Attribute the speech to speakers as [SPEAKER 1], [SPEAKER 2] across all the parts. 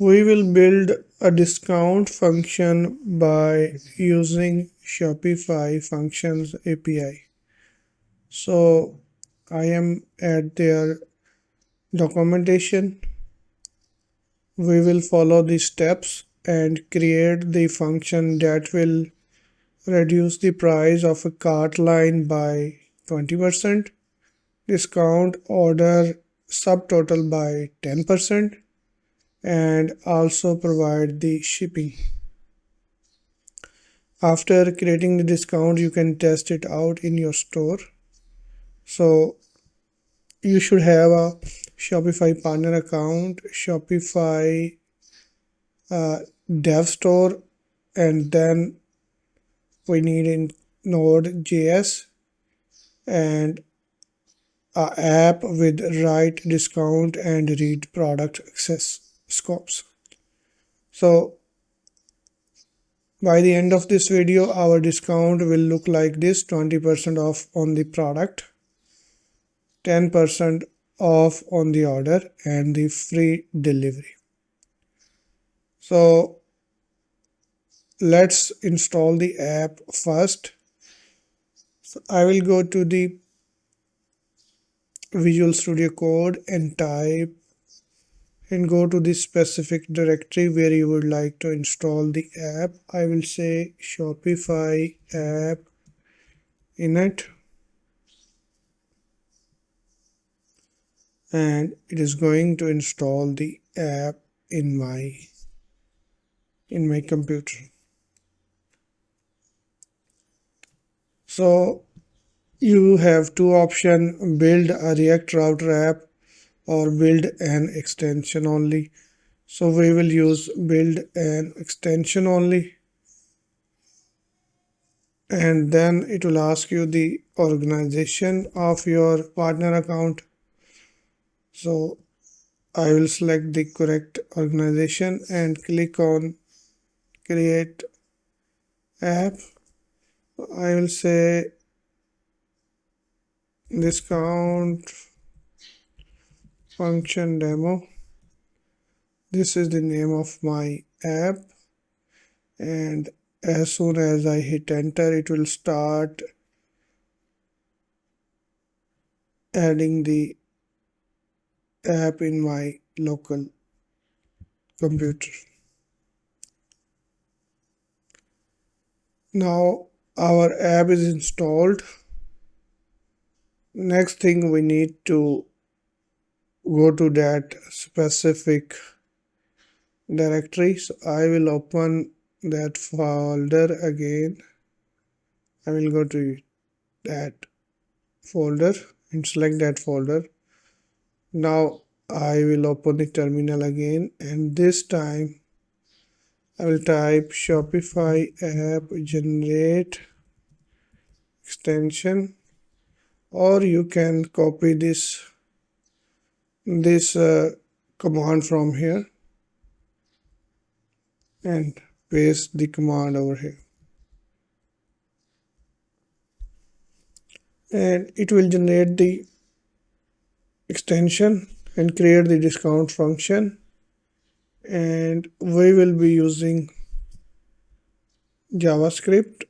[SPEAKER 1] We will build a discount function by using Shopify Functions API. So I am at their documentation. We will follow the steps and create the function that will reduce the price of a cart line by 20%, discount order subtotal by 10%, and also provide the shipping. After creating the discount, you can test it out in your store. So you should have a Shopify partner account, Shopify dev store, and then we need in Node.js and a app with write discount and read product access scopes. So by the end of this video, our discount will look like this: 20% off on the product, 10% off on the order, and the free delivery. So let's install the app first. So I will go to the Visual Studio Code and type and go to the specific directory where you would like to install the app. I will say Shopify app init, and it is going to install the app in my computer. So you have two options: build a React router app or build an extension only. So we will use build an extension only, and then it will ask you the organization of your partner account. So I will select the correct organization and click on create app. I will say discount function demo. This is the name of my app, and as soon as I hit enter, it will start adding the app in my local computer. Now our app is installed. Next thing, we need to go to that specific directory. So I will open that folder again. I will go to that folder and select that folder. Now I will open the terminal again, and this time I will type Shopify app generate extension, or you can copy this command from here and paste the command over here, and it will generate the extension and create the discount function. And we will be using JavaScript.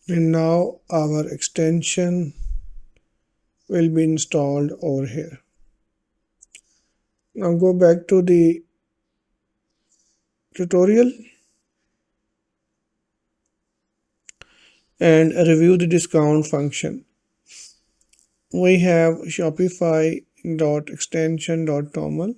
[SPEAKER 1] And now our extension will be installed over here. Now go back to the tutorial and review the discount function. We have shopify.extension.toml.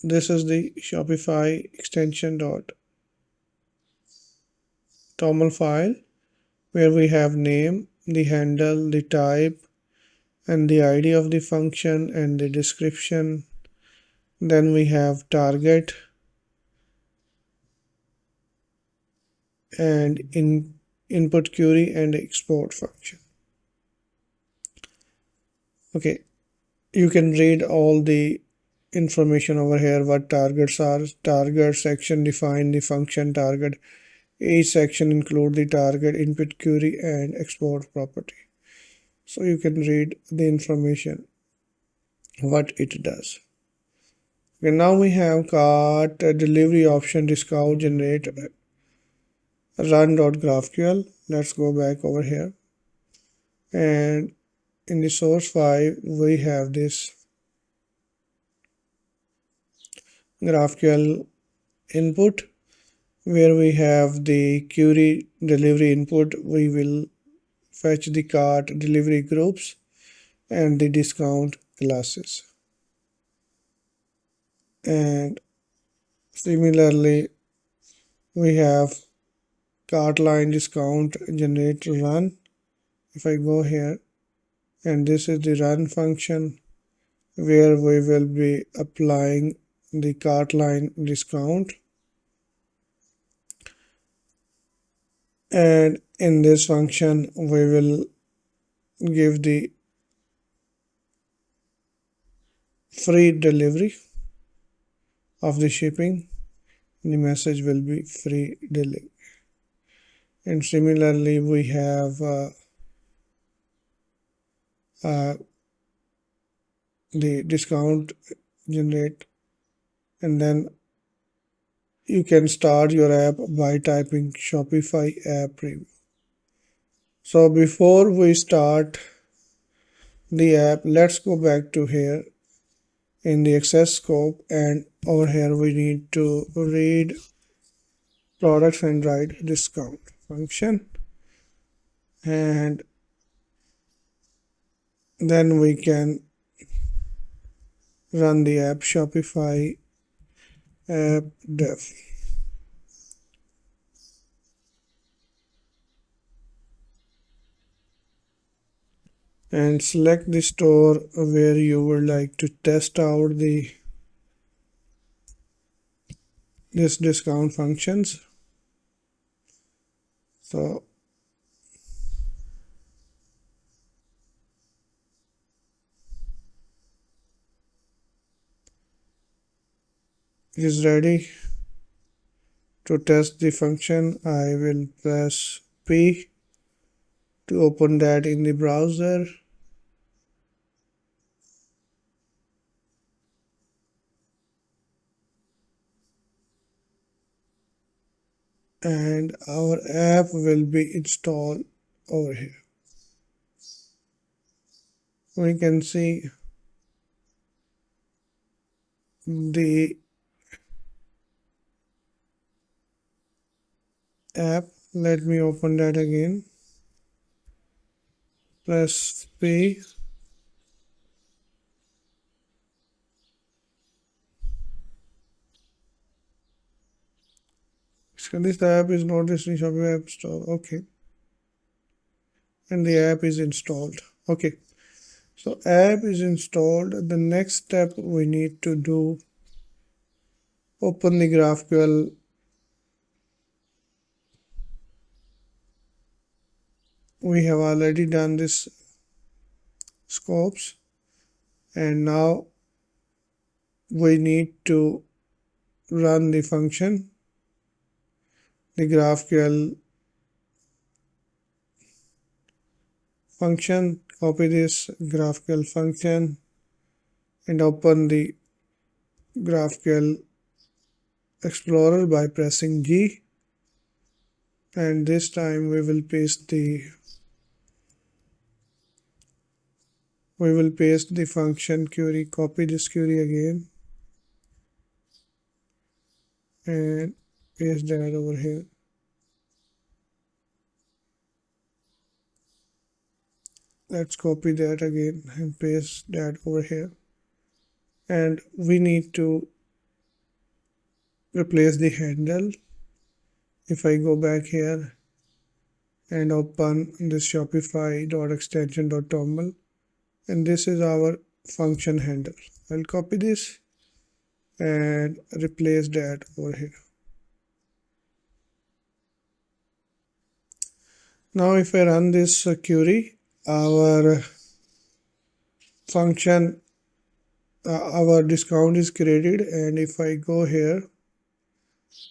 [SPEAKER 1] This is the Shopify extension.toml file, where we have name, the handle, the type, and the ID of the function and the description. Then we have target and input query and export function. Okay, you can read all the information over here, what targets are. Target section define the function target Each section includes the target, input query, and export property. So you can read the information what it does. Okay, now we have cart delivery option discount generate run.graphql. Let's go back over here, and in the source file we have this GraphQL input where we have the query delivery input. We will fetch the cart delivery groups and the discount classes. And similarly, we have cart line discount generate run. If I go here, and this is the run function where we will be applying the cart line discount. And in this function, we will give the free delivery of the shipping. The message will be free delivery. And similarly, we have the discount generate, and then you can start your app by typing Shopify app preview. So before we start the app, let's go back to here in the access scope, and over here we need to read products and write discount function, and then we can run the app Shopify app dev. And select the store where you would like to test out this discount functions. So it is ready to test the function. I will press P to open that in the browser. And our app will be installed over here. We can see the app. Let me open that again. Press P. So this app is not in Shopify App Store. Okay. And the app is installed. Okay. So app is installed. The next step we need to do, open the GraphQL. We have already done this scopes, and now we need to run the function, the GraphQL function. Copy this GraphQL function and open the GraphQL Explorer by pressing G, and this time we will paste the function query. Copy this query again and paste that over here. Let's copy that again and paste that over here. And we need to replace the handle. If I go back here and open this shopify.extension.toml, and this is our function handle. I'll copy this and replace that over here. Now if I run this query, our function, our discount is created, and if I go here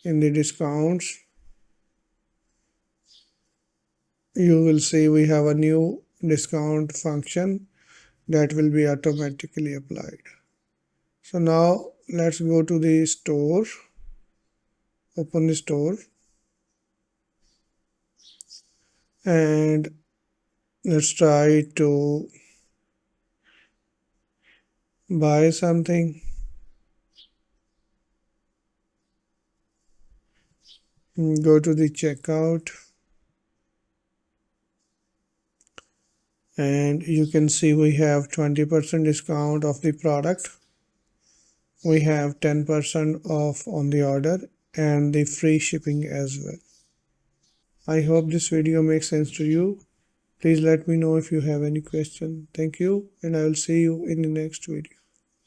[SPEAKER 1] in the discounts, you will see we have a new discount function that will be automatically applied. So now let's go to the store, open the store, and let's try to buy something. Go to the checkout, and you can see we have 20% discount of the product. We have 10% off on the order and the free shipping as well. I hope this video makes sense to you. Please let me know if you have any question. Thank you, and I will see you in the next video.